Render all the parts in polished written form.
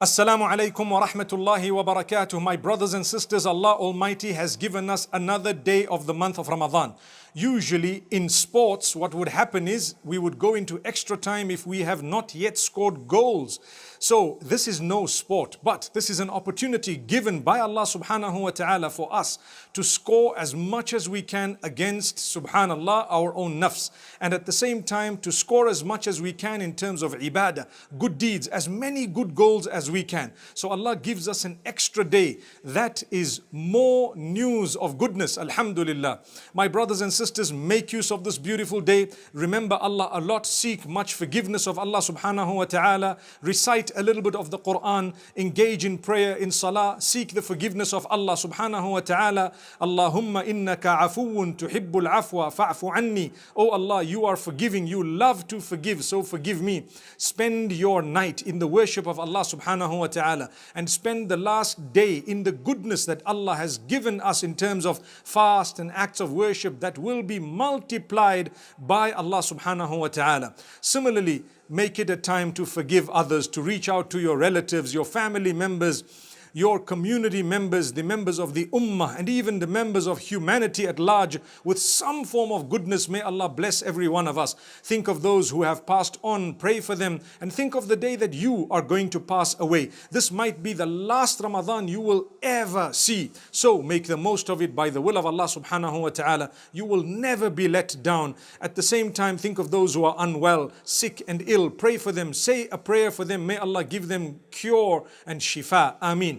Assalamu alaikum wa rahmatullahi wa barakatuh. My brothers and sisters, Allah Almighty has given us another day of the month of Ramadan. Usually in sports, what would happen is we would go into extra time if we have not yet scored goals. So this is no sport, but this is an opportunity given by Allah subhanahu wa ta'ala for us to score as much as we can against, subhanallah, our own nafs. And at the same time to score as much as we can in terms of ibadah, good deeds, as many good goals as we can. So Allah gives us an extra day. That is more news of goodness, alhamdulillah. My brothers and sisters, make use of this beautiful day. Remember Allah a lot, seek much forgiveness of Allah subhanahu wa ta'ala, recite a little bit of the Quran, engage in prayer, in salah, seek the forgiveness of Allah subhanahu wa ta'ala. Allahumma innaka afuun tuhibbul afwa fa'fu anni. Oh Allah, you are forgiving, you love to forgive, so forgive me. Spend your night in the worship of Allah subhanahu wa ta'ala and spend the last day in the goodness that Allah has given us in terms of fast and acts of worship that will be multiplied by Allah subhanahu wa ta'ala. Similarly, make it a time to forgive others, to reach out to your relatives, your family members, your community members, the members of the ummah, and even the members of humanity at large with some form of goodness. May Allah bless every one of us. Think of those who have passed on, pray for them, and think of the day that you are going to pass away. This might be the last Ramadan you will ever see. So make the most of it by the will of Allah subhanahu wa ta'ala. You will never be let down. At the same time, think of those who are unwell, sick and ill. Pray for them, say a prayer for them. May Allah give them cure and shifa. Ameen.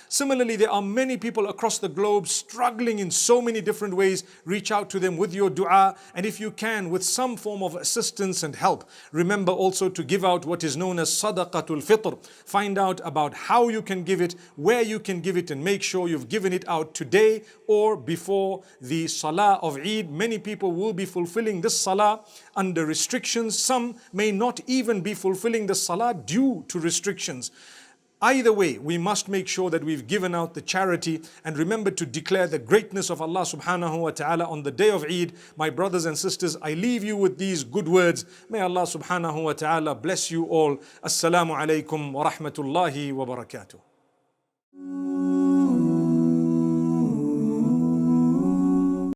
Similarly, there are many people across the globe struggling in so many different ways. Reach out to them with your dua, and if you can, with some form of assistance and help. Remember also to give out what is known as sadaqatul fitr. Find out about how you can give it, where you can give it, and make sure you've given it out today or before the salah of Eid. Many people will be fulfilling this salah under restrictions. Some may not even be fulfilling the salah due to restrictions. Either way, we must make sure that we've given out the charity and remember to declare the greatness of Allah subhanahu wa ta'ala on the day of Eid. My brothers and sisters, I leave you with these good words. May Allah subhanahu wa ta'ala bless you all. Assalamu alaikum wa rahmatullahi wa barakatuh.